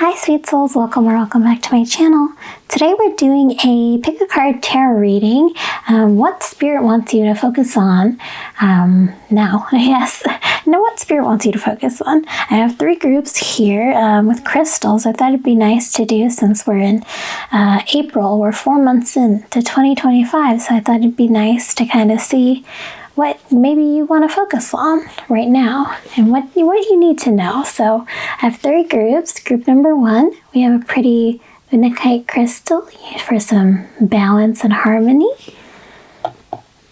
Hi sweet souls, welcome back to my channel. Today we're doing a pick a card tarot reading. What spirit wants you to focus on now? Yes, know what spirit wants you to focus on. I have 3 groups here with crystals. I thought it'd be nice to do since we're in April. We're 4 months into 2025, so I thought it'd be nice to kind of see what maybe you want to focus on right now and what you need to know. So I have 3 groups. Group number 1, we have a pretty unakite crystal for some balance and harmony.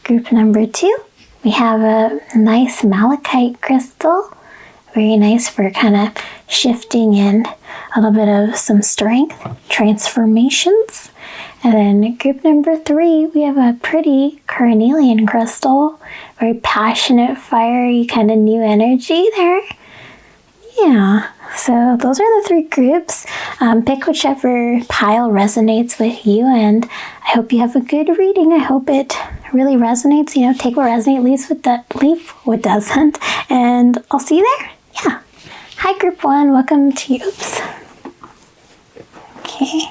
Group number 2, we have a nice malachite crystal. Very nice for kind of shifting in a little bit of some strength, transformations. And then group number 3, we have a pretty carnelian crystal, very passionate, fiery, kind of new energy there. Yeah, so those are the 3 groups. Pick whichever pile resonates with you, and I hope you have a good reading. I hope it really resonates. Take what resonates, leave what doesn't, and I'll see you there. Yeah. Hi, group 1. Welcome to you. Oops. Okay.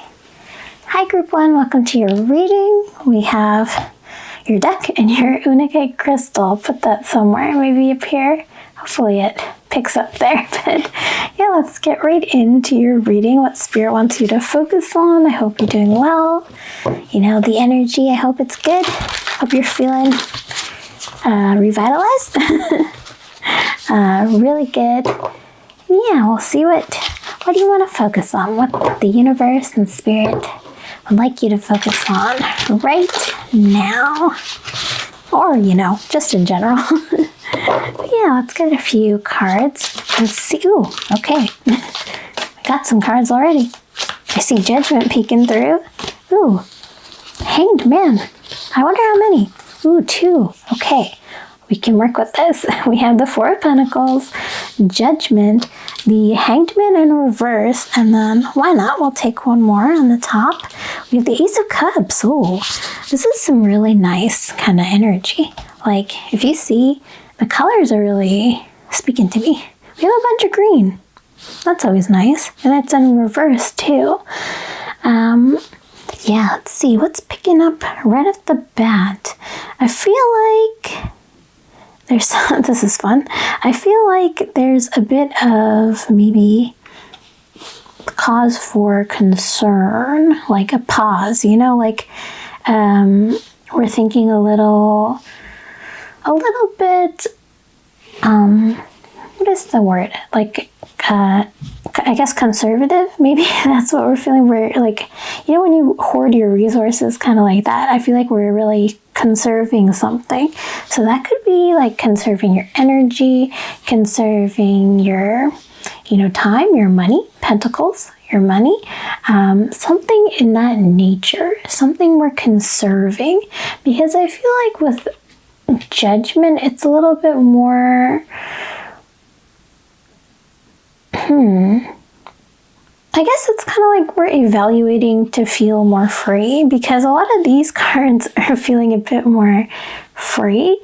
Hi group 1, welcome to your reading. We have your deck and your unakite crystal. I'll put that somewhere, maybe up here. Hopefully it picks up there. But yeah, let's get right into your reading. What spirit wants you to focus on. I hope you're doing well. The energy, I hope it's good. Hope you're feeling revitalized. Really good. Yeah, we'll see what do you want to focus on? What the universe and spirit would like you to focus on right now, or just in general. Yeah, let's get a few cards and see. Ooh, okay. I got some cards already. I see Judgment peeking through. Ooh, Hanged Man. I wonder how many. Ooh, 2. Okay, we can work with this. We have the 4 of Pentacles, Judgment, the Hanged Man in reverse, and then why not? We'll take one more on the top. We have the Ace of Cups. Oh, this is some really nice kind of energy. Like, if you see, the colors are really speaking to me. We have a bunch of green. That's always nice. And it's in reverse too. Yeah, let's see. What's picking up right off the bat? I feel like this is fun. I feel like there's a bit of maybe cause for concern, like a pause, like we're thinking a little bit, what is the word? Like, I guess conservative, maybe that's what we're feeling. We're like, when you hoard your resources, kind of like that, I feel like we're really conserving something. So that could be like conserving your energy, conserving your, time, your money, pentacles, your money, something in that nature, something we're conserving, because I feel like with Judgment, it's a little bit more, I guess it's kind of like we're evaluating to feel more free, because a lot of these cards are feeling a bit more free.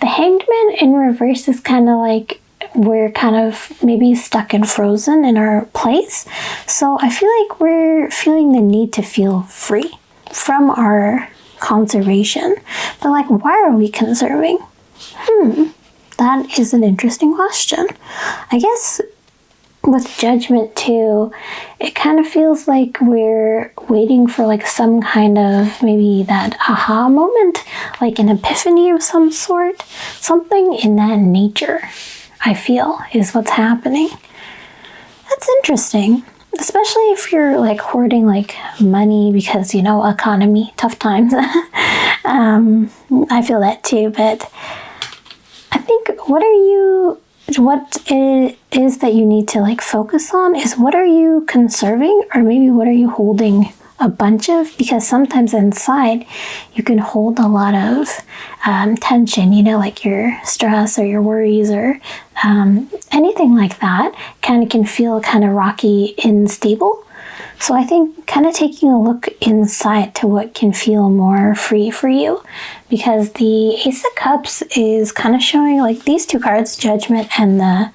The Hanged Man in reverse is kind of like we're kind of maybe stuck and frozen in our place. So I feel like we're feeling the need to feel free from our conservation. But like, why are we conserving? That is an interesting question. I guess with Judgment too, it kind of feels like we're waiting for like some kind of maybe that aha moment, like an epiphany of some sort. Something in that nature, I feel, is what's happening. That's interesting. Especially if you're like hoarding like money because, economy, tough times. I feel that too, but I think what it is that you need to like focus on is what are you conserving, or maybe what are you holding a bunch of, because sometimes inside you can hold a lot of tension, like your stress or your worries or anything like that kind of can feel kind of rocky, unstable. So I think kind of taking a look inside to what can feel more free for you, because the Ace of Cups is kind of showing like these 2 cards, Judgment and the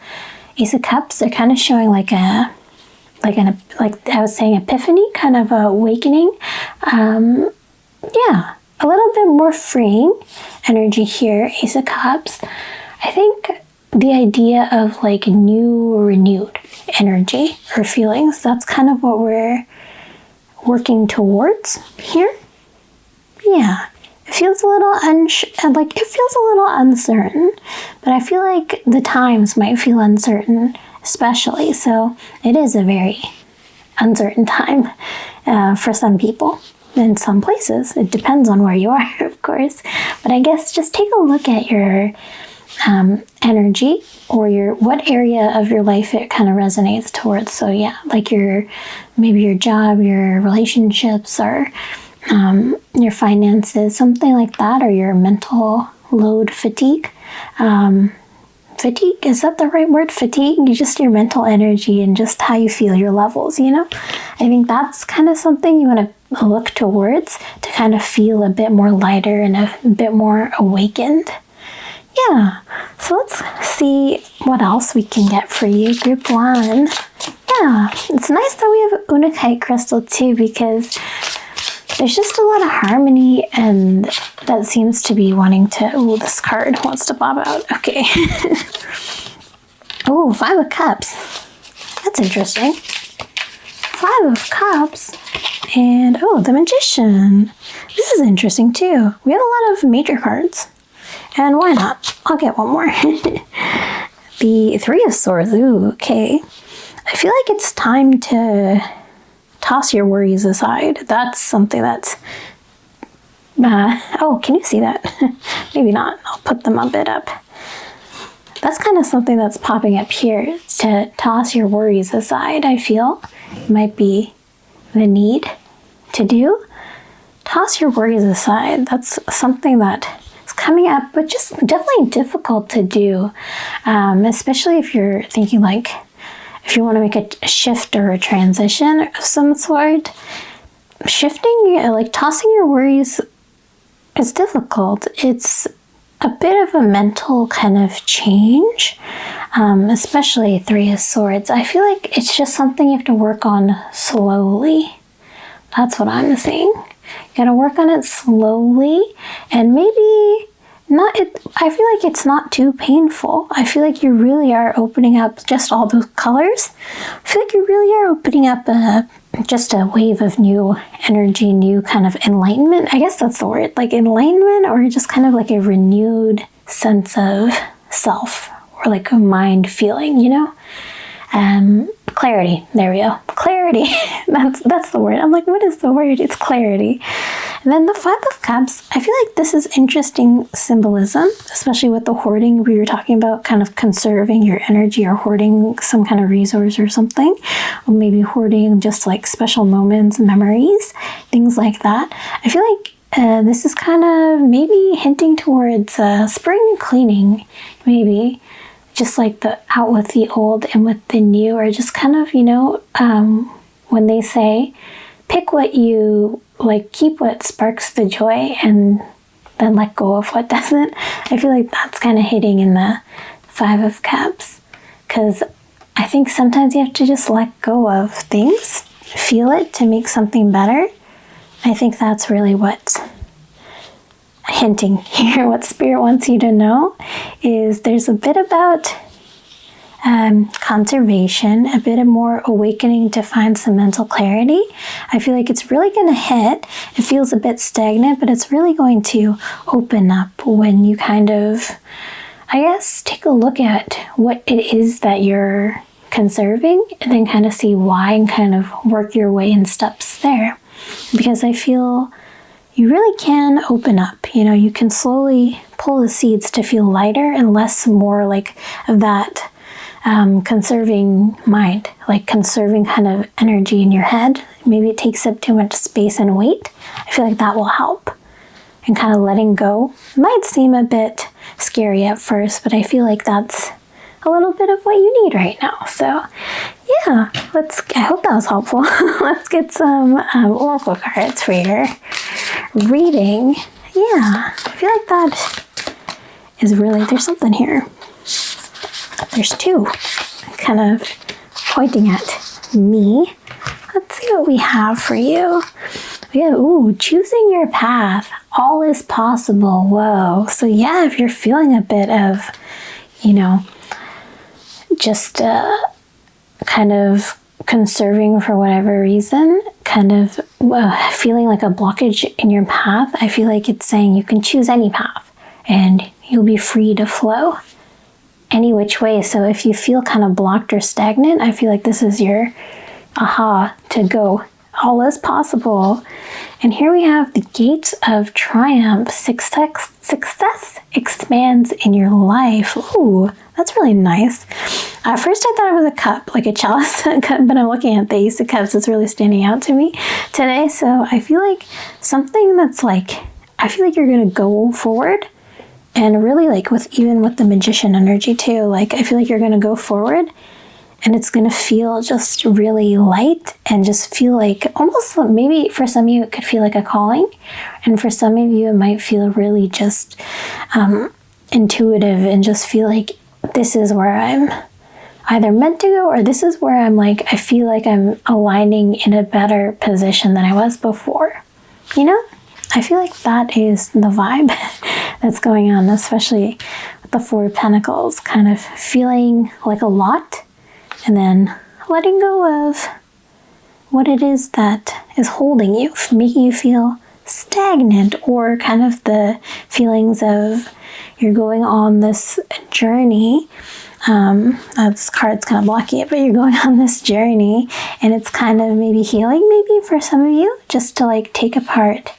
Ace of Cups, they're kind of showing like a like I was saying, epiphany, kind of awakening. Yeah, a little bit more freeing energy here, Ace of Cups. I think the idea of like new or renewed energy or feelings, that's kind of what we're working towards here. Yeah, it feels a little uncertain, but I feel like the times might feel uncertain, especially. So it is a very uncertain time for some people in some places. It depends on where you are, of course. But I guess just take a look at your energy or what area of your life it kind of resonates towards. So yeah, like maybe your job, your relationships, or your finances, something like that, or your mental load, fatigue. Fatigue, is that the right word? Fatigue, just your mental energy and just how you feel, your levels, I think that's kind of something you want to look towards to kind of feel a bit more lighter and a bit more awakened. Yeah, so let's see what else we can get for you, group 1. Yeah, it's nice that we have Unakite crystal too, because there's just a lot of harmony, and that seems to be wanting to, this card wants to pop out. Okay. Oh, 5 of Cups. That's interesting. 5 of Cups. And, the Magician. This is interesting too. We have a lot of major cards. And why not? I'll get one more. The 3 of Swords. Ooh, okay. I feel like it's time to toss your worries aside. That's something that's... can you see that? Maybe not. I'll put them a bit up. That's kind of something that's popping up here. To toss your worries aside, I feel. Might be the need to do. Toss your worries aside. That's something that is coming up, but just definitely difficult to do. Especially if you're thinking like, if you want to make a shift or a transition of some sort, shifting, like tossing your worries is difficult. It's a bit of a mental kind of change, especially 3 of Swords. I feel like it's just something you have to work on slowly. That's what I'm saying. You gotta work on it slowly, and maybe I feel like it's not too painful. I feel like you really are opening up just all those colors. I feel like you really are opening up just a wave of new energy, new kind of enlightenment. I guess that's the word, like enlightenment, or just kind of like a renewed sense of self, or like a mind feeling, Clarity. There we go. Clarity. That's the word. I'm like, what is the word? It's clarity. And then the 5 of Cups, I feel like this is interesting symbolism, especially with the hoarding we were talking about, kind of conserving your energy or hoarding some kind of resource or something, or maybe hoarding just like special moments, memories, things like that. I feel like this is kind of maybe hinting towards spring cleaning, maybe. Just like the out with the old and with the new, or just kind of, when they say, pick what you like, keep what sparks the joy, and then let go of what doesn't. I feel like that's kind of hitting in the 5 of Cups, because I think sometimes you have to just let go of things, feel it to make something better. I think that's really what's hinting here. What Spirit wants you to know is there's a bit about conservation, a bit of more awakening to find some mental clarity. I feel like it's really going to hit. It feels a bit stagnant, but it's really going to open up when you kind of, I guess, take a look at what it is that you're conserving, and then kind of see why, and kind of work your way in steps there. Because I feel you really can open up. You can slowly pull the seeds to feel lighter and less more like of that conserving mind, like conserving kind of energy in your head. Maybe it takes up too much space and weight. I feel like that will help. And kind of letting go might seem a bit scary at first, but I feel like that's a little bit of what you need right now. So yeah, I hope that was helpful. Let's get some oracle cards for your reading. Yeah, I feel like that is really, there's something here. There's 2 kind of pointing at me. Let's see what we have for you. We have, ooh, choosing your path. All is possible. Whoa. So yeah, if you're feeling a bit of, you know, just kind of conserving for whatever reason, kind of feeling like a blockage in your path, I feel like it's saying you can choose any path and you'll be free to flow any which way. So if you feel kind of blocked or stagnant, I feel like this is your aha to go. All is possible. And here we have the gates of triumph. Success expands in your life. Ooh, that's really nice. At first I thought it was a cup, like a chalice cup, but I'm looking at the Ace of Cups. It's really standing out to me today. So I feel like something that's like, I feel like you're going to go forward. And really like even with the Magician energy too, like I feel like you're going to go forward and it's going to feel just really light and just feel like almost, maybe for some of you it could feel like a calling, and for some of you it might feel really just intuitive and just feel like this is where I'm either meant to go, or this is where I'm like, I feel like I'm aligning in a better position than I was before. You know, I feel like that is the vibe that's going on, especially with the Four of Pentacles, kind of feeling like a lot and then letting go of what it is that is holding you, making you feel stagnant, or kind of the feelings of you're going on this journey. This card's kind of blocking it, but you're going on this journey and it's kind of maybe healing, maybe for some of you, just to like take apart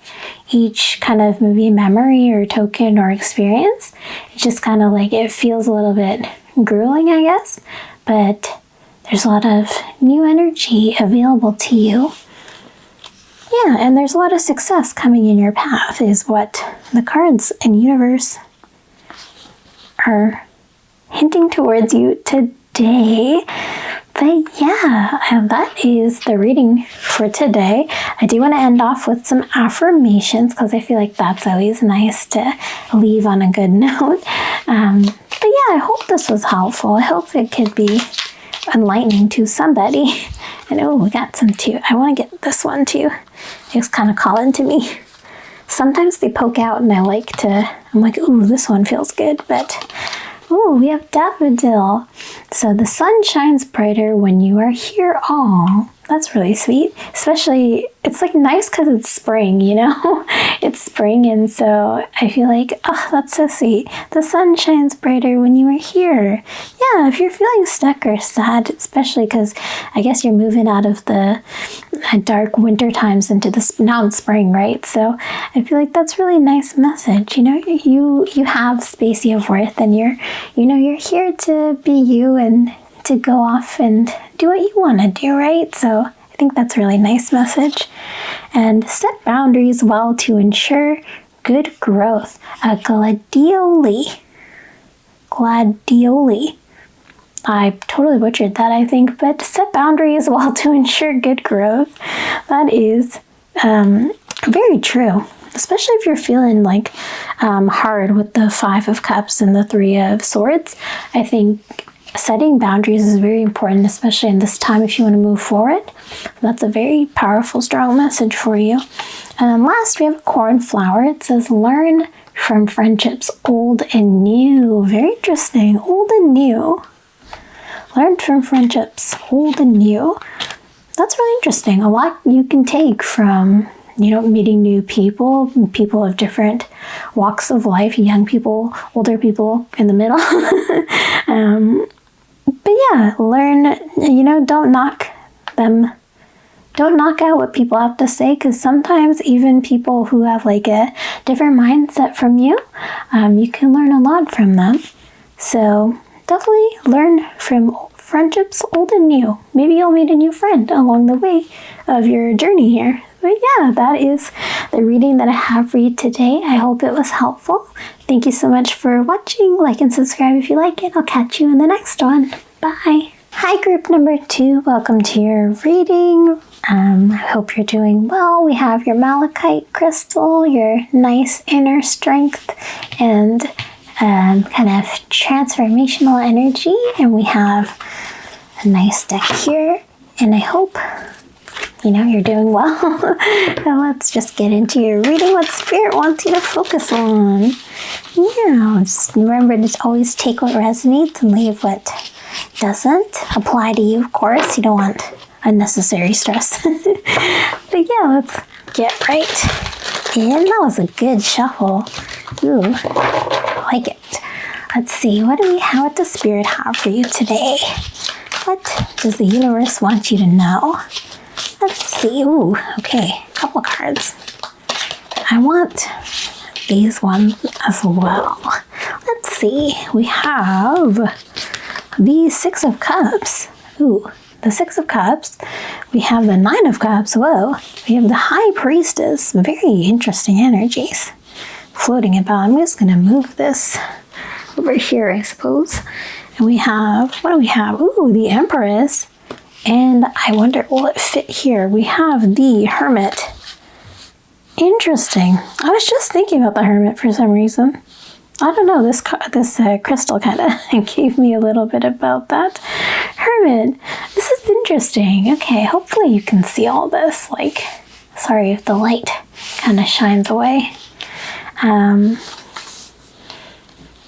each kind of maybe memory or token or experience. It's just kind of like, it feels a little bit grueling, I guess, but there's a lot of new energy available to you. Yeah, and there's a lot of success coming in your path is what the cards and universe are hinting towards you today. But yeah, that is the reading for today. I do want to end off with some affirmations because I feel like that's always nice to leave on a good note. But yeah, I hope this was helpful. I hope it could be enlightening to somebody. And oh, we got some too. I want to get this one too. It's kind of calling to me. Sometimes they poke out and I'm like, ooh, this one feels good, but oh, we have daffodil. So the sun shines brighter when you are here. Oh, that's really sweet. Especially, it's like nice because it's spring, you know? It's spring, and so I feel like, oh, that's so sweet. The sun shines brighter when you are here. Yeah, if you're feeling stuck or sad, especially because I guess you're moving out of the dark winter times into now it's spring, right? So I feel like that's really nice message. You know, you have space, you have worth, and you're here to be you and to go off and do what you want to do, right? So I think that's a really nice message. And set boundaries well to ensure good growth. A gladioli. I totally butchered that, I think, but set boundaries well to ensure good growth. That is very true, especially if you're feeling like hard with the Five of Cups and the Three of Swords. I think setting boundaries is very important, especially in this time if you want to move forward. That's a very powerful, strong message for you. And then last, we have a cornflower. It says, learn from friendships, old and new. Very interesting. Old and new. Learn from friendships, old and new. That's really interesting. A lot you can take from, meeting new people of different walks of life, young people, older people, in the middle. But yeah, learn, don't knock out what people have to say, because sometimes even people who have like a different mindset from you, you can learn a lot from them. So definitely learn from friendships old and new. Maybe you'll meet a new friend along the way of your journey here. But yeah, that is the reading that I have for you today. I hope it was helpful. Thank you so much for watching. Like and subscribe if you like it. I'll catch you in the next one. Bye. Hi, group number 2. Welcome to your reading. I hope you're doing well. We have your malachite crystal, your nice inner strength, and kind of transformational energy. And we have a nice deck here. And I hope, you're doing well. Now let's just get into your reading, what Spirit wants you to focus on. Yeah, just remember to always take what resonates and leave what doesn't apply to you, of course. You don't want unnecessary stress. But yeah, let's get right in. That was a good shuffle. Ooh, I like it. Let's see, what does Spirit have for you today? What does the universe want you to know? Let's see. Ooh, okay, a couple cards. I want these ones as well. Let's see. We have the Six of Cups. Ooh, the Six of Cups. We have the Nine of Cups. Whoa. We have the High Priestess. Very interesting energies floating about. I'm just going to move this over here, I suppose. And we have, what do we have? Ooh, the Empress. And I wonder, will it fit here? We have the Hermit. Interesting. I was just thinking about the Hermit for some reason. I don't know, this crystal kind of gave me a little bit about that. Hermit, this is interesting. Okay, hopefully you can see all this. Sorry if the light kind of shines away.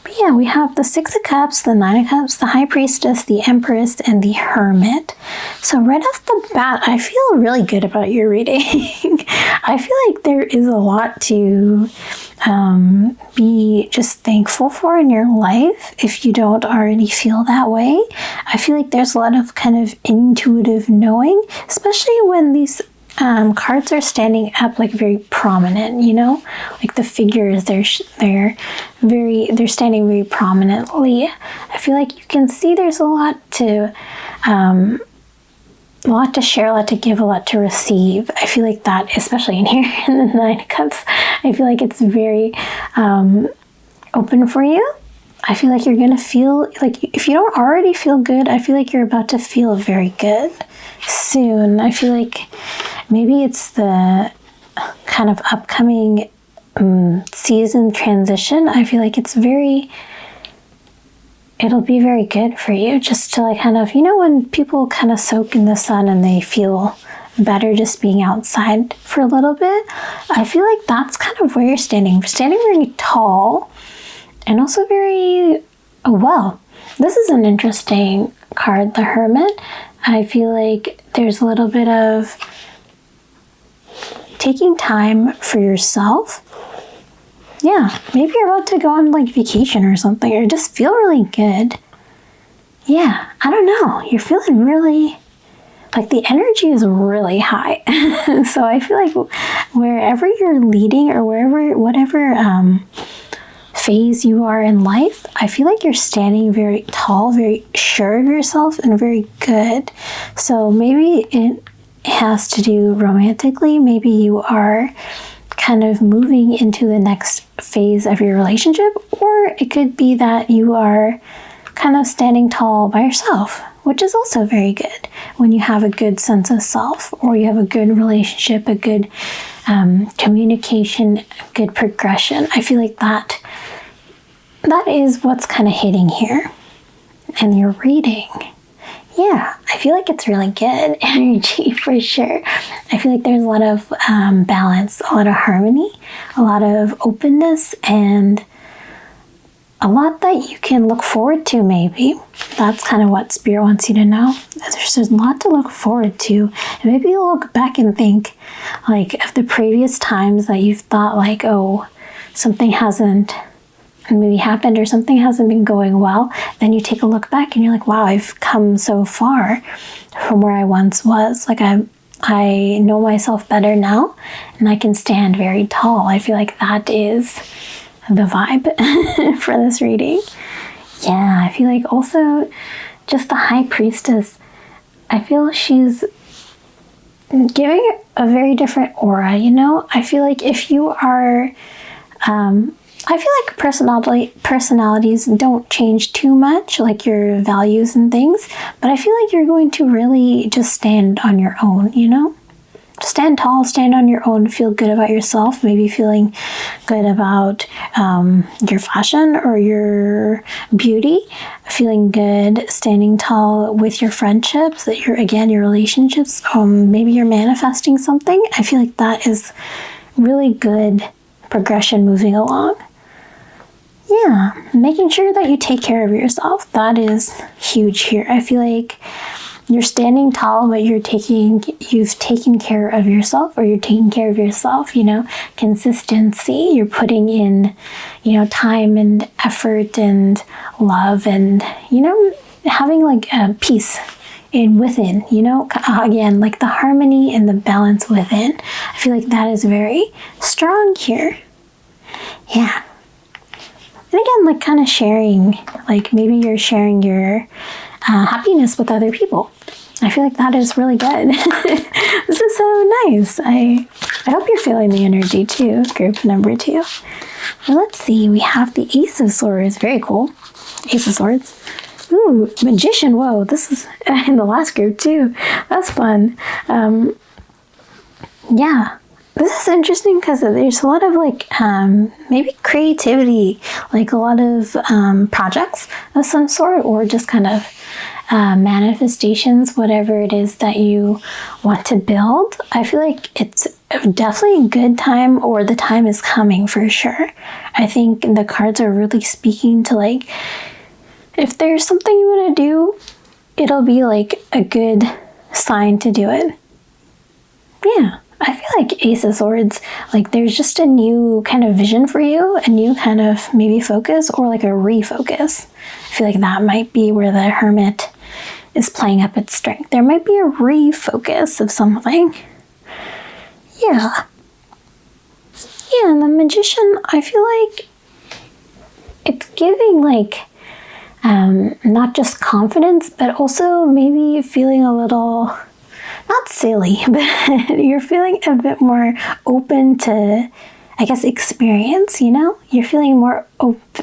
But yeah, we have the Six of Cups, the Nine of Cups, the High Priestess, the Empress, and the Hermit. So right off the bat, I feel really good about your reading. I feel like there is a lot to be just thankful for in your life if you don't already feel that way. I feel like there's a lot of kind of intuitive knowing, especially when these cards are standing up very prominent, like the figures, they're standing very prominently. I feel like you can see there's a lot to share, a lot to give, a lot to receive. I feel like that, especially in here in the Nine of Cups, I feel like it's very open for you. I feel like you're going to feel, if you don't already feel good, I feel like you're about to feel very good soon. I feel like maybe it's the kind of upcoming season transition. I feel like it'll be very good for you just to when people kind of soak in the sun and they feel better just being outside for a little bit. I feel like that's kind of where you're standing very tall and also very well. This is an interesting card, the Hermit. I feel like there's a little bit of taking time for yourself. Yeah, maybe you're about to go on vacation or something, or just feel really good. Yeah, I don't know. You're feeling really, the energy is really high. So I feel like wherever you're leading or whatever phase you are in life, I feel like you're standing very tall, very sure of yourself, and very good. So maybe it has to do romantically. Maybe you are kind of moving into the next phase of your relationship, or it could be that you are kind of standing tall by yourself, which is also very good when you have a good sense of self, or you have a good relationship, a good communication, good progression. I feel like that is what's kind of hitting here and you're reading. Yeah, I feel like it's really good energy for sure. I feel like there's a lot of balance, a lot of harmony, a lot of openness, and a lot that you can look forward to maybe. That's kind of what Spirit wants you to know. There's a lot to look forward to. And maybe you'll look back and think of the previous times that you've thought oh, something hasn't maybe happened or something hasn't been going well. Then you take a look back and you're like, wow, I've come so far from where I once was. I know myself better now and I can stand very tall. I feel like that is the vibe for this reading. Yeah, I feel like also just the High Priestess, I feel she's giving a very different aura, I feel like if you are I feel like personalities don't change too much, your values and things, but I feel like you're going to really just stand on your own, Stand tall, stand on your own, feel good about yourself, maybe feeling good about your fashion or your beauty, feeling good, standing tall with your friendships, that your relationships, maybe you're manifesting something. I feel like that is really good progression moving along. Yeah, making sure that you take care of yourself. That is huge here. I feel like you're standing tall, but you've taken care of yourself, or you're taking care of yourself, consistency. You're putting in, time and effort and love and, having like a peace within, again, like the harmony and the balance within. I feel like that is very strong here. Yeah. And again, like kind of sharing, like maybe you're sharing your happiness with other people. I feel like that is really good. This is so nice. I hope you're feeling the energy too, group number 2. Well, let's see. We have the Ace of Swords. Very cool. Ace of Swords. Ooh, Magician. Whoa, this is in the last group too. That's fun. Yeah. This is interesting because there's a lot of like maybe creativity, like a lot of projects of some sort, or just kind of manifestations, whatever it is that you want to build. I feel like it's definitely a good time, or the time is coming for sure. I think the cards are really speaking to like, if there's something you want to do, it'll be like a good sign to do it. Yeah. I feel like Ace of Swords, like there's just a new kind of vision for you, a new kind of maybe focus, or like a refocus. I feel like that might be where the Hermit is playing up its strength. There might be a refocus of something. Yeah. Yeah, and the Magician, I feel like it's giving like not just confidence, but also maybe feeling a little, not silly, but you're feeling a bit more open to, I guess, experience, You're feeling more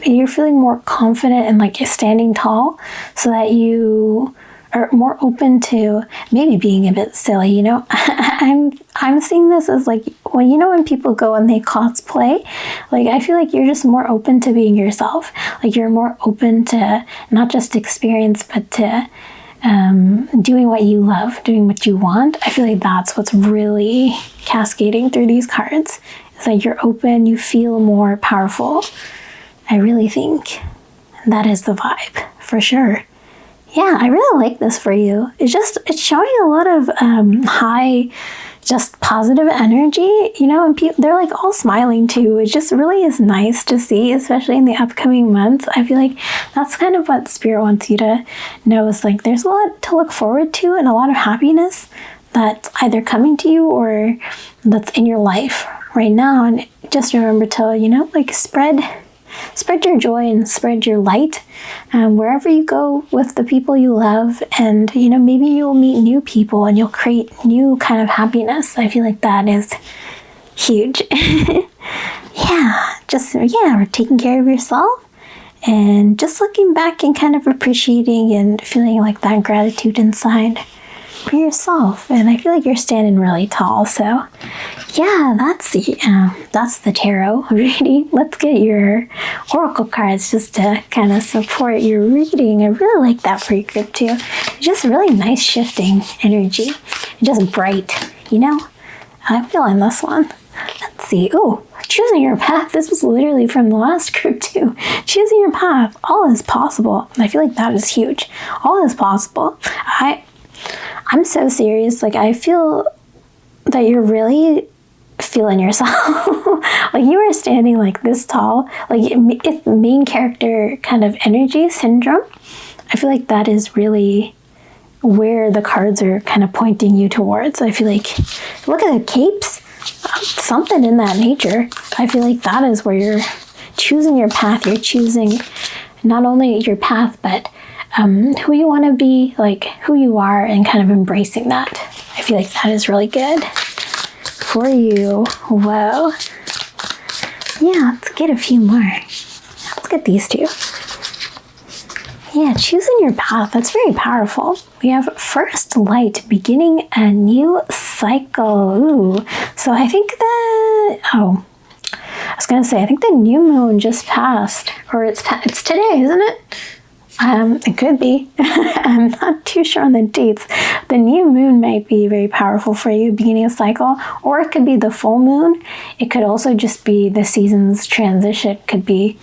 you're feeling more confident and like standing tall, so that you are more open to maybe being a bit silly, I'm seeing this as like, when people go and they cosplay, like I feel like you're just more open to being yourself. Like you're more open to not just experience, but to doing what you love, doing what you want. I feel like that's what's really cascading through these cards. It's like you're open, you feel more powerful. I really think that is the vibe for sure. Yeah, I really like this for you. It's showing a lot of high, just positive energy, and they're like all smiling too. It just really is nice to see, especially in the upcoming months. I feel like that's kind of what Spirit wants you to know, is like there's a lot to look forward to and a lot of happiness that's either coming to you or that's in your life right now. And just remember to, like spread your joy and spread your light wherever you go with the people you love. And, maybe you'll meet new people and you'll create new kind of happiness. I feel like that is huge. We're taking care of yourself and just looking back and kind of appreciating and feeling like that gratitude inside for yourself. And I feel like you're standing really tall. So yeah, that's the tarot reading. Let's get your oracle cards just to kind of support your reading. I really like that for your group too. Just really nice shifting energy. Just bright, I'm feeling this one. Let's see. Oh, choosing your path. This was literally from the last group too. Choosing your path. All is possible. I feel like that is huge. All is possible. I'm so serious. Like I feel that you're really feeling yourself. Like you are standing like this tall. Like it's main character kind of energy syndrome. I feel like that is really where the cards are kind of pointing you towards. I feel like, look at the capes, something in that nature. I feel like that is where you're choosing your path. You're choosing not only your path, but who you want to be, like who you are, and kind of embracing that. I feel like that is really good for you. Whoa. Yeah, let's get a few more. Let's get these two. Yeah, choosing your path. That's very powerful. We have first light, beginning a new cycle. Ooh. So I think that, I was gonna say, I think the new moon just passed, or it's today, isn't it? It could be. I'm not too sure on the dates. The new moon might be very powerful for you, beginning a cycle, or it could be the full moon. It could also just be the season's transition. Could be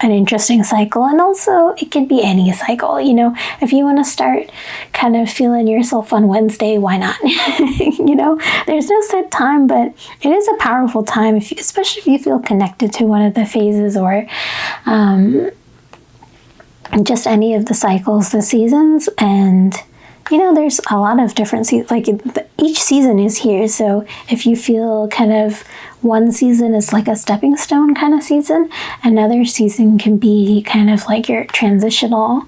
an interesting cycle, and also it could be any cycle. You know, if you want to start kind of feeling yourself on Wednesday, why not? You know, there's no set time, but it is a powerful time, especially if you feel connected to one of the phases, or just any of the cycles, the seasons. And you know, there's a lot of different seasons, like each season is here. So if you feel kind of one season is like a stepping stone kind of season, another season can be kind of like your transitional,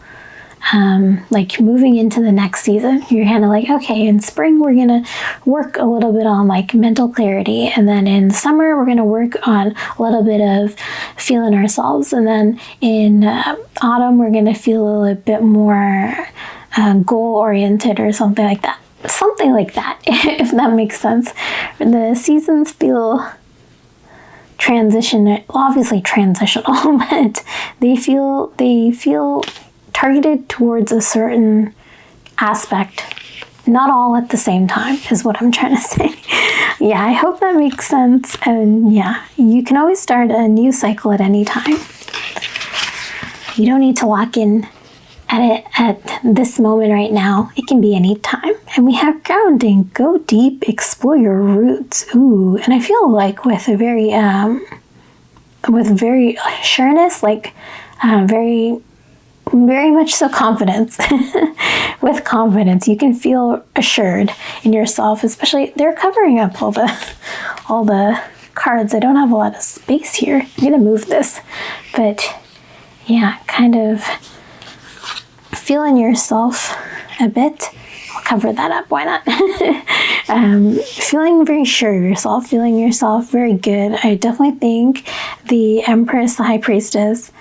like moving into the next season. You're kind of like, okay, in spring we're gonna work a little bit on like mental clarity, and then in summer we're gonna work on a little bit of feeling ourselves, and then in autumn we're gonna feel a little bit more goal oriented or something like that. Something like that, if that makes sense. The seasons feel obviously transitional, but they feel targeted towards a certain aspect, not all at the same time, is what I'm trying to say. Yeah, I hope that makes sense. And yeah, you can always start a new cycle at any time. You don't need to lock in at this moment right now. It can be any time. And we have grounding. Go deep, explore your roots. Ooh, and I feel like with very sureness, like very much so confidence. With confidence, you can feel assured in yourself. Especially, they're covering up all the cards. I don't have a lot of space here. I'm gonna move this, but yeah, kind of feeling yourself a bit. I'll cover that up, why not? Feeling very sure of yourself, feeling yourself very good. I definitely think the Empress, the High Priestess,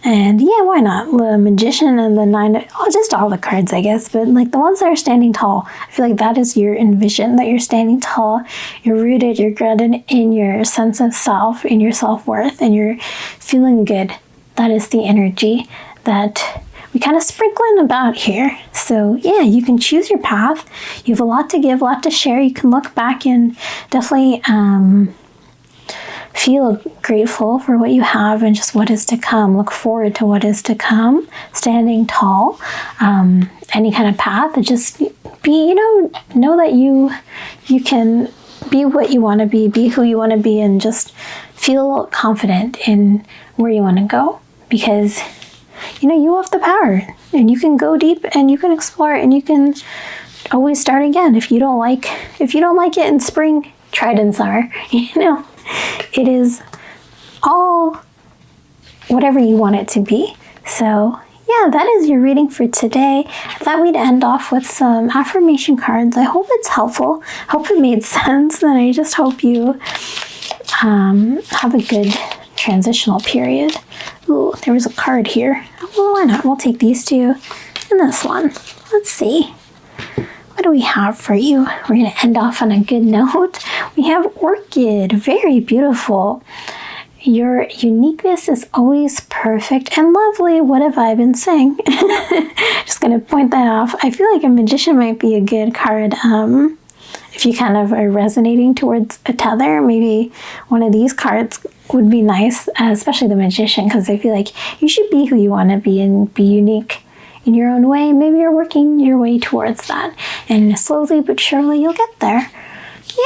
and yeah, why not? The Magician and the Nine, just all the cards, I guess, but like the ones that are standing tall. I feel like that is your envision, that you're standing tall, you're rooted, you're grounded in your sense of self, in your self-worth, and you're feeling good. That is the energy that we kind of sprinkling about here. So yeah, you can choose your path. You have a lot to give, a lot to share. You can look back and definitely feel grateful for what you have and just what is to come. Look forward to what is to come. Standing tall, any kind of path. Just be, know that you can be what you want to be who you want to be, and just feel confident in where you want to go, because you have the power, and you can go deep, and you can explore, and you can always start again. If you don't like it in spring, try it in summer. It is all whatever you want it to be. So yeah, that is your reading for today. I thought we'd end off with some affirmation cards. I hope it's helpful. Hope it made sense. And I just hope you have a good transitional period. Ooh, there was a card here. Well, why not? We'll take these two and this one. Let's see. What do we have for you? We're going to end off on a good note. We have Orchid. Very beautiful. Your uniqueness is always perfect and lovely. What have I been saying? Just going to point that off. I feel like a Magician might be a good card. If you kind of are resonating towards a tether, maybe one of these cards would be nice, especially the Magician, because I feel like you should be who you want to be and be unique in your own way. Maybe you're working your way towards that, and slowly but surely you'll get there.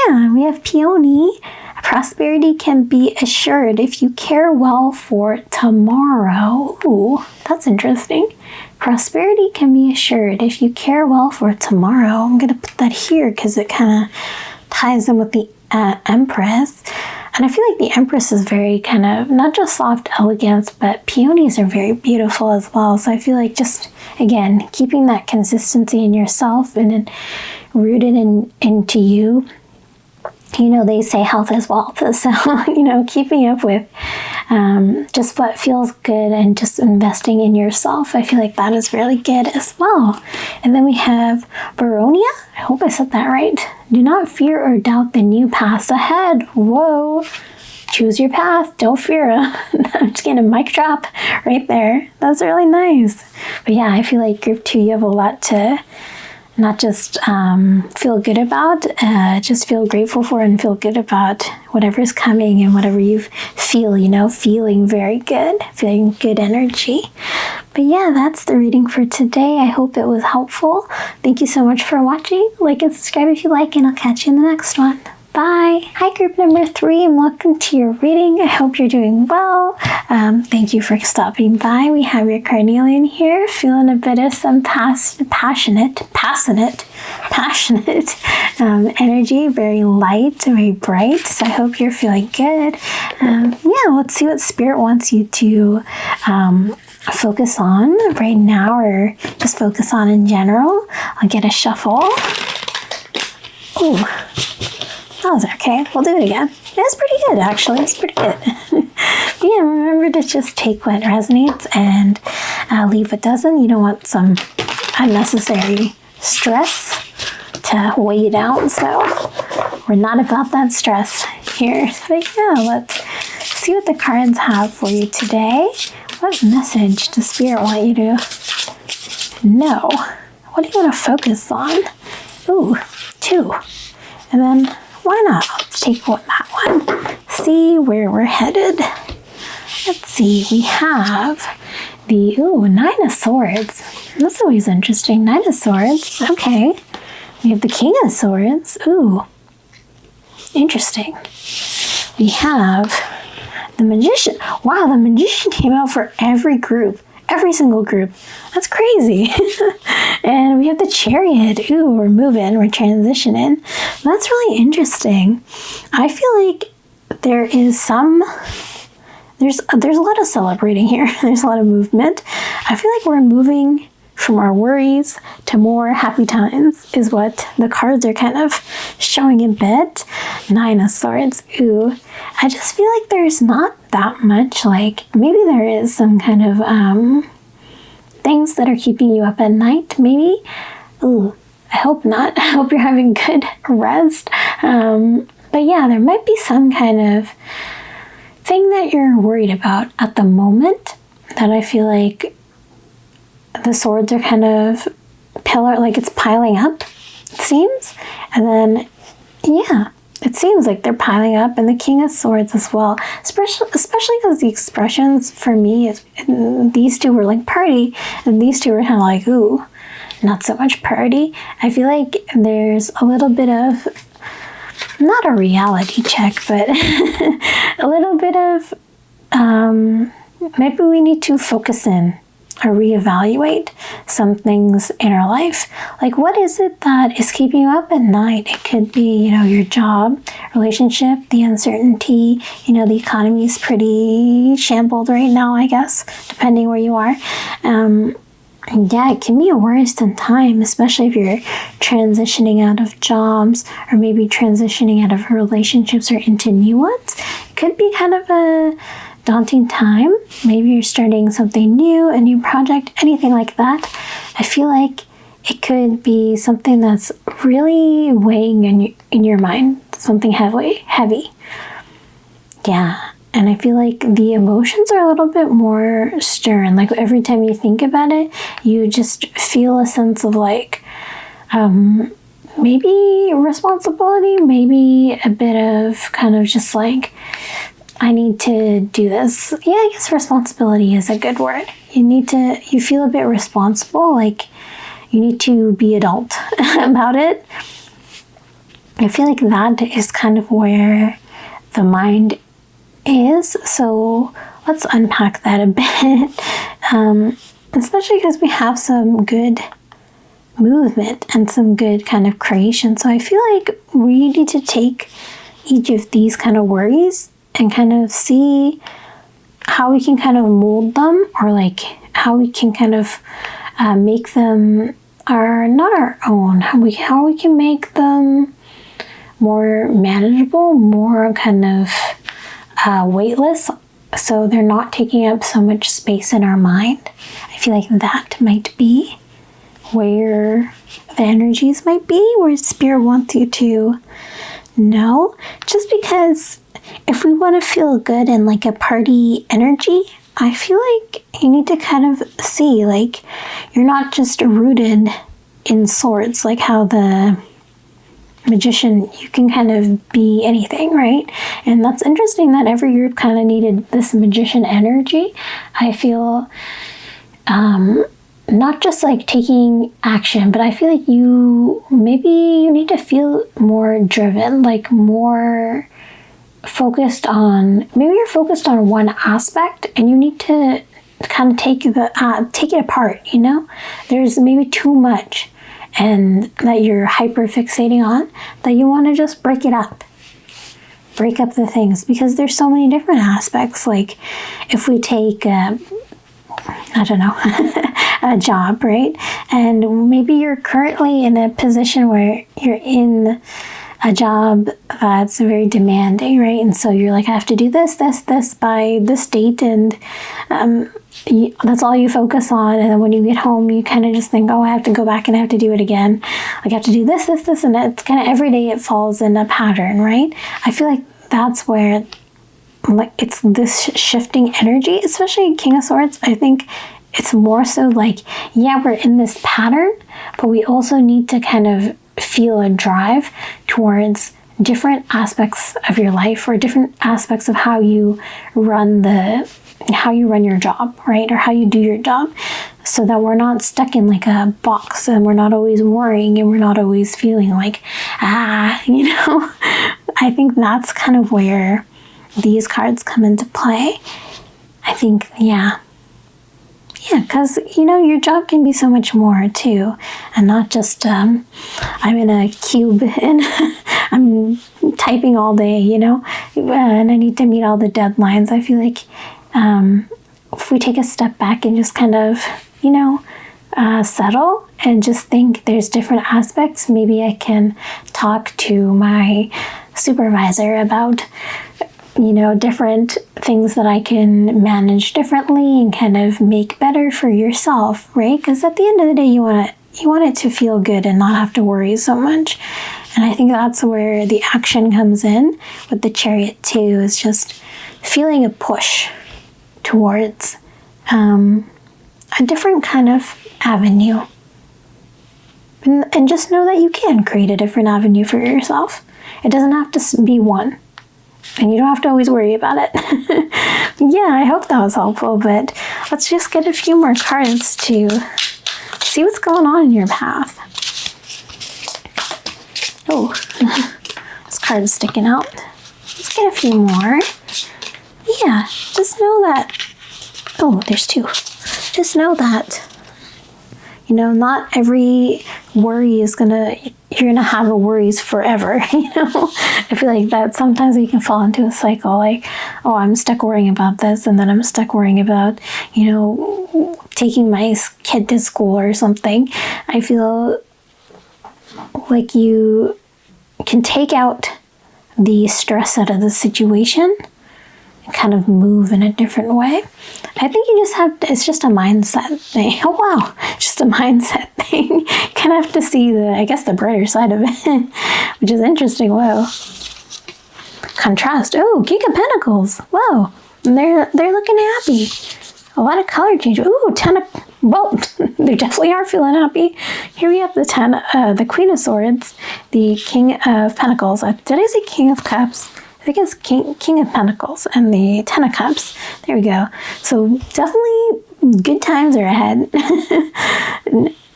Yeah, we have Peony. Prosperity can be assured if you care well for tomorrow. Ooh, that's interesting. Prosperity can be assured if you care well for tomorrow. I'm going to put that here because it kind of ties in with the Empress. And I feel like the Empress is very kind of, not just soft elegance, but peonies are very beautiful as well. So I feel like just, again, keeping that consistency in yourself and rooted into you. They say health is wealth. So, keeping up with just what feels good and just investing in yourself. I feel like that is really good as well. And then we have Baronia. I hope I said that right. Do not fear or doubt the new paths ahead. Whoa. choose your path, don't fear them. I'm just getting a mic drop right there. That's really nice. But yeah, I feel like group 2, you have a lot to not just feel good about, just feel grateful for and feel good about whatever's coming and whatever you feel, feeling very good, feeling good energy. But yeah, that's the reading for today. I hope it was helpful. Thank you so much for watching. Like and subscribe if you like, and I'll catch you in the next one. Bye. Hi, group number 3, and welcome to your reading. I hope you're doing well. Thank you for stopping by. We have your carnelian here, feeling a bit of some passionate energy, very light, very bright. So I hope you're feeling good. Yeah, let's see what Spirit wants you to focus on right now, or just focus on in general. I'll get a shuffle. Ooh. That was okay. We'll do it again. It's pretty good, actually. It's pretty good. Yeah, remember to just take what resonates and leave what doesn't. You don't want some unnecessary stress to weigh you down. So we're not about that stress here. But yeah, let's see what the cards have for you today. What message does Spirit want you to know? What do you want to focus on? Ooh, 2. And then why not? Let's take that one. See where we're headed. Let's see. We have the 9 of Swords. That's always interesting. 9 of Swords. Okay. We have the King of Swords. Ooh. Interesting. We have the Magician. Wow, the Magician came out for every group. Every single group. That's crazy. And we have the Chariot. Ooh, we're moving, we're transitioning. That's really interesting. I feel like there's a lot of celebrating here. There's a lot of movement. I feel like we're moving from our worries to more happy times is what the cards are kind of showing a bit. 9 of Swords. Ooh. I just feel like there's not that much, like, maybe there is some kind of things that are keeping you up at night, maybe. Ooh, I hope not. I hope you're having good rest. But yeah, there might be some kind of thing that you're worried about at the moment that I feel like the swords are kind of like it's piling up, it seems. And then, yeah, it seems like they're piling up, and the King of Swords as well. Especially because the expressions for me, these two were like party, and these two were kind of like, ooh, not so much party. I feel like there's a little bit of, not a reality check, but a little bit of, maybe we need to focus in or reevaluate some things in our life. Like, what is it that is keeping you up at night? It could be, your job, relationship, the uncertainty, the economy is pretty shambled right now, I guess, depending where you are. Yeah, it can be a worrisome time, especially if you're transitioning out of jobs or maybe transitioning out of relationships or into new ones. It could be kind of a daunting time. Maybe you're starting something new, a new project, anything like that. I feel like it could be something that's really weighing in your mind, something heavy. Yeah, and I feel like the emotions are a little bit more stern. Like every time you think about it, you just feel a sense of like, maybe responsibility, maybe a bit of kind of just like, I need to do this. Yeah, I guess responsibility is a good word. You feel a bit responsible, like you need to be adult about it. I feel like that is kind of where the mind is. So let's unpack that a bit. Especially because we have some good movement and some good kind of creation. So I feel like we need to take each of these kind of worries and kind of see how we can kind of mold them, or like how we can kind of make them not our own, how we can make them more manageable, more kind of weightless, so they're not taking up so much space in our mind. I feel like that might be where the energies might be, where Spirit wants you to know. Just because if if we want to feel good in like a party energy, I feel like you need to kind of see, like, you're not just rooted in swords, like how the magician, you can kind of be anything, right? And that's interesting that every group kind of needed this magician energy. I feel not just like taking action, but I feel like maybe you need to feel more driven, like more focused on, maybe you're focused on one aspect and you need to kind of take it apart, you know? There's maybe too much and that you're hyper fixating on, that you want to just break it up. Break up the things, because there's so many different aspects. Like if we take I don't know, a job, right? And maybe you're currently in a position where you're in a job that's very demanding, right? And so you're like, I have to do this by this date, and that's all you focus on. And then when you get home, you kind of just think, oh, I have to go back and I have to do it again. Like I have to do this, and it's kind of every day it falls in a pattern, right? I feel like that's where, like, it's this shifting energy, especially King of Swords. I think it's more so like, yeah, we're in this pattern, but we also need to kind of feel a drive towards different aspects of your life, or different aspects of how you run your job, right? Or how you do your job, so that we're not stuck in like a box, and we're not always worrying, and we're not always feeling like, you know. I think that's kind of where these cards come into play. I think, yeah, because, you know, your job can be so much more too, and not just I'm in a cube and I'm typing all day, you know, and I need to meet all the deadlines. I feel like if we take a step back and just kind of, you know, settle and just think there's different aspects. Maybe I can talk to my supervisor about, you know, different things that I can manage differently and kind of make better for yourself, right? Because at the end of the day, you want it to feel good and not have to worry so much. And I think that's where the action comes in with the Chariot too, is just feeling a push towards a different kind of avenue. And just know that you can create a different avenue for yourself. It doesn't have to be one. And you don't have to always worry about it. Yeah, I hope that was helpful, but let's just get a few more cards to see what's going on in your path. Oh, this card is sticking out. Let's get a few more. Yeah, just know that, oh, there's two. Just know that, you know, not every worry you're gonna have a worries forever, you know? I feel like that sometimes you can fall into a cycle, like, oh, I'm stuck worrying about this, and then I'm stuck worrying about, you know, taking my kid to school or something. I feel like you can take out the stress out of the situation and kind of move in a different way. I think you just it's just a mindset thing. Oh wow, just a mindset thing. Kind of have to see the brighter side of it, which is interesting. Whoa. Contrast. Oh, King of Pentacles. Whoa, they're looking happy. A lot of color change. Ooh, well, they definitely are feeling happy. Here we have the Queen of Swords, the King of Pentacles. Did I say King of Cups? I think it's King of Pentacles, and the Ten of Cups. There we go. So definitely good times are ahead.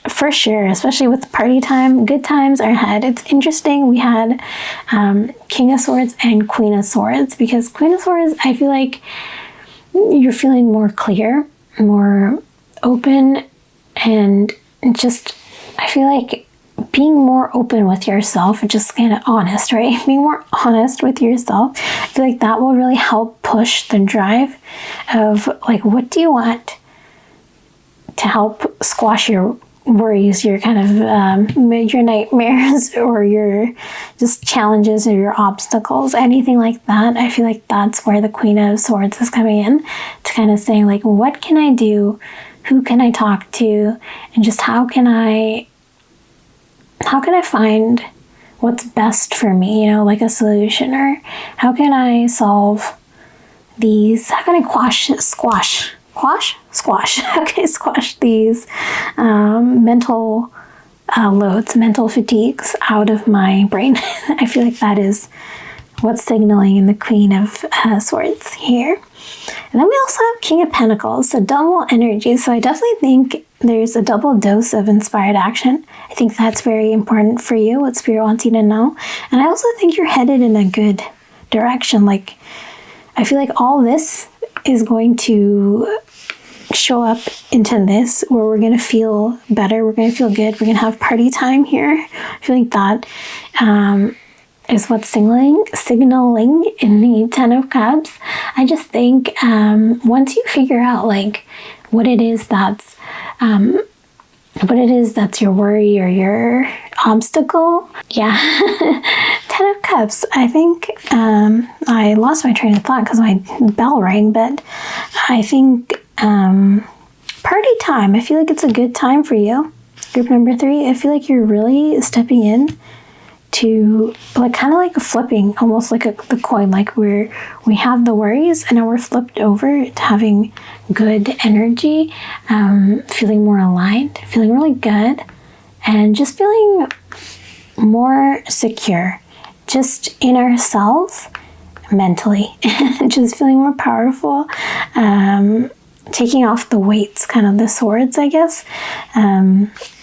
For sure, especially with party time, good times are ahead. It's interesting we had King of Swords and Queen of Swords, because Queen of Swords, I feel like you're feeling more clear, more open, and just, I feel like being more open with yourself, just kind of honest, right? Being more honest with yourself. I feel like that will really help push the drive of, like, what do you want to help squash your worries, your kind of your nightmares, or your just challenges, or your obstacles, anything like that. I feel like that's where the Queen of Swords is coming in, to kind of saying, like, what can I do? Who can I talk to? And just how can I find what's best for me, you know, like a solution, or how can I solve these, how can I squash these mental loads, mental fatigues out of my brain. I feel like that is what's signaling in the Queen of Swords here. And then we also have King of Pentacles, so double energy. So I definitely think there's a double dose of inspired action. I think that's very important for you, what Spirit wants you to know. And I also think you're headed in a good direction. Like, I feel like all this is going to show up into this, where we're going to feel better, we're going to feel good, we're going to have party time here. I feel like that is what's signaling in the Ten of Cups. I just think once you figure out like what it is that's your worry or your obstacle, yeah. Ten of Cups. I think I lost my train of thought because my bell rang, but I think party time. I feel like it's a good time for you. Group number 3. I feel like you're really stepping in to, like, kind of like flipping, almost like the coin, like we have the worries and now we're flipped over to having good energy, feeling more aligned, feeling really good, and just feeling more secure just in ourselves mentally. Just feeling more powerful, taking off the weights, kind of the swords, I guess.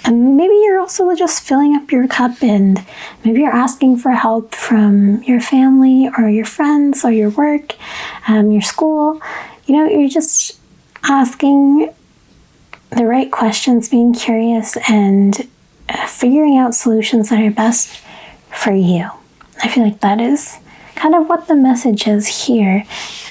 And maybe you're also just filling up your cup, and maybe you're asking for help from your family or your friends or your work, your school. You know, you're just asking the right questions, being curious, and figuring out solutions that are best for you. I feel like that is kind of what the message is here.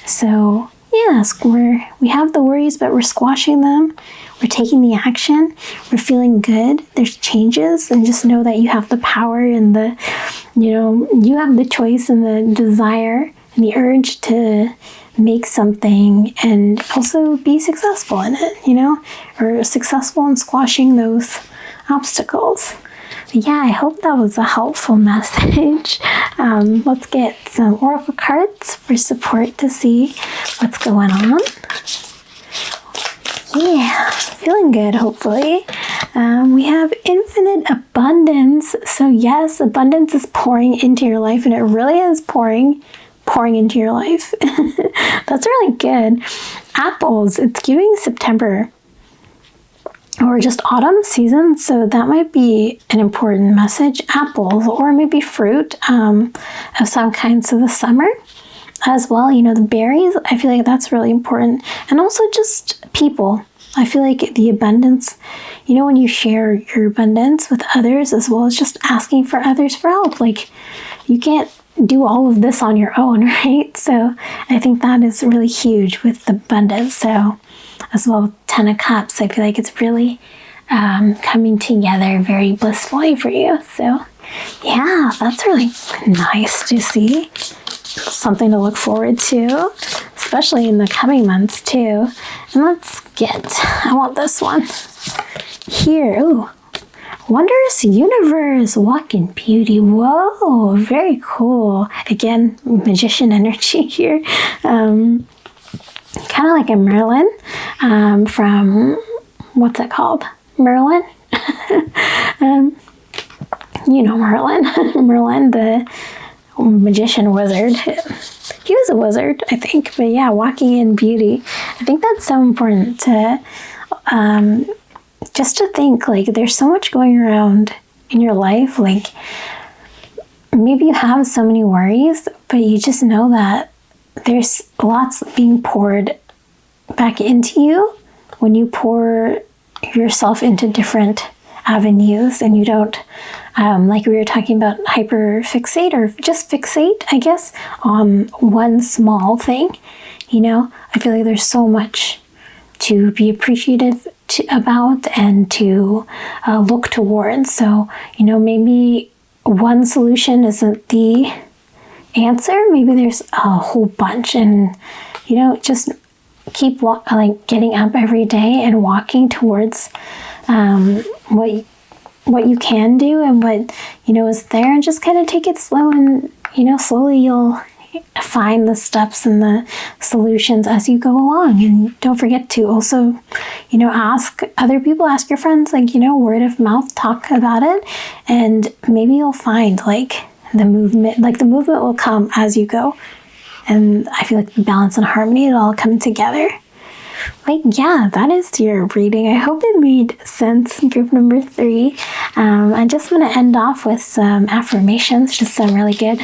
So yes, we have the worries, but we're squashing them. We're taking the action. We're feeling good. There's changes, and just know that you have the power and you have the choice and the desire and the urge to make something and also be successful in it, or successful in squashing those obstacles. But yeah, I hope that was a helpful message. Let's get some oracle cards for support to see what's going on. Yeah, feeling good, hopefully. We have infinite abundance. So yes, abundance is pouring into your life, and it really is pouring into your life. That's really good. Apples, it's giving September or just autumn season, so that might be an important message. Apples, or maybe fruit of some kind. So the summer as well, the berries, I feel like that's really important. And also just people. I feel like the abundance, when you share your abundance with others, as well as just asking for others for help. Like, you can't do all of this on your own, right? So I think that is really huge with the abundance. So as well with Ten of Cups, I feel like it's really coming together very blissfully for you. So yeah, that's really nice to see. Something to look forward to, especially in the coming months too. And I want this one here. Ooh, Wondrous Universe, Walk in Beauty. Whoa, very cool. Again, magician energy here. Kind of like a Merlin from, what's it called? Merlin? Merlin. Merlin, the magician wizard. He was a wizard, I think. But yeah, walking in beauty. I think that's so important to just to think, like, there's so much going around in your life. Like, maybe you have so many worries, but you just know that there's lots being poured back into you when you pour yourself into different avenues, and you don't like we were talking about, hyperfixate, or just fixate, I guess, on one small thing. I feel like there's so much to be appreciative about and to look towards. So maybe one solution isn't the answer. Maybe there's a whole bunch, and just keep getting up every day and walking towards what what you can do and what, is there, and just kind of take it slow, and, slowly you'll find the steps and the solutions as you go along. And don't forget to also, ask other people, ask your friends, word of mouth, talk about it, and maybe you'll find the movement will come as you go. And I feel like the balance and harmony, it all come together. Yeah, that is your reading. I hope it made sense. Group number 3. I just want to end off with some affirmations, just some really good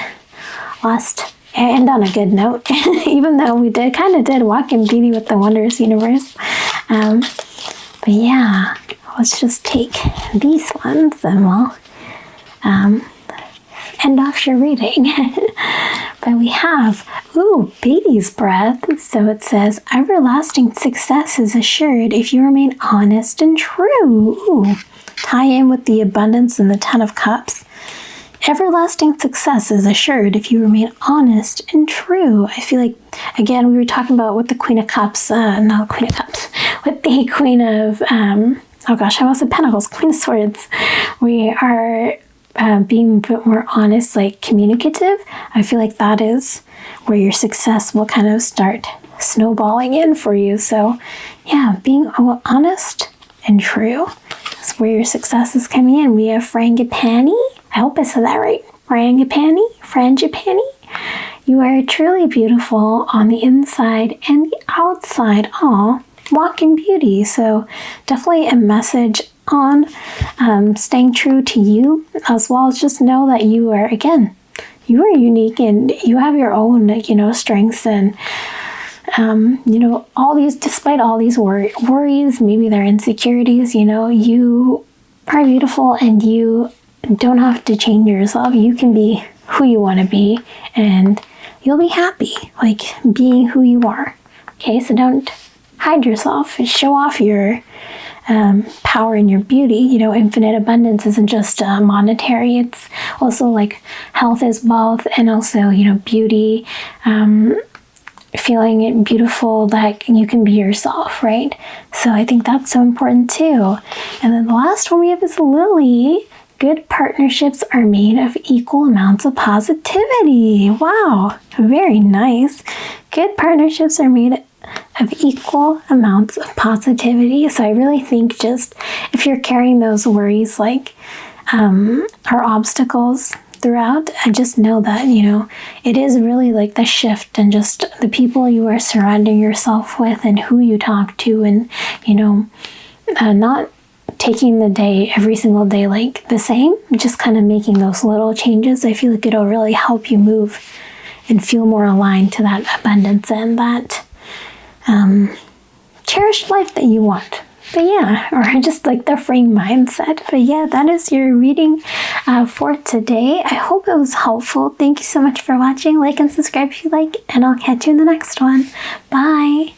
end on a good note, even though we did walk in beauty with the wondrous universe. But yeah, let's just take these ones and we'll end off your reading. But we have, baby's breath. So it says, everlasting success is assured if you remain honest and true. Tie in with the abundance in the 10 of Cups. Everlasting success is assured if you remain honest and true. I feel like, again, we were talking about with the Queen of Cups, not Queen of Cups, with the Queen of, I almost said Pentacles, Queen of Swords. We are being a bit more honest, communicative. I feel like that is where your success will kind of start snowballing in for you. So yeah, being honest and true is where your success is coming in. We have Frangipani. I hope I said that right. Frangipani. You are truly beautiful on the inside and the outside. Walk in beauty. So definitely a message on staying true to you, as well as just know that you are unique and you have your own, strengths, and despite all these worries, maybe they're insecurities, you are beautiful and you don't have to change yourself. You can be who you want to be and you'll be happy, being who you are. Okay, so don't hide yourself. Show off your power and your beauty. Infinite abundance isn't just monetary. It's also health is wealth, and also, beauty, feeling beautiful, that you can be yourself, right? So I think that's so important too. And then the last one we have is Lily. Good partnerships are made of equal amounts of positivity. Wow, very nice. Good partnerships are made of equal amounts of positivity. So I really think just if you're carrying those worries or obstacles throughout, I just know that, it is really the shift and just the people you are surrounding yourself with and who you talk to, and, not taking the day every single day the same, just kind of making those little changes. I feel like it'll really help you move and feel more aligned to that abundance and that cherished life that you want. But yeah, or just the frame mindset. But yeah, that is your reading for today. I hope it was helpful. Thank you so much for watching. Like and subscribe if you like, and I'll catch you in the next one. Bye.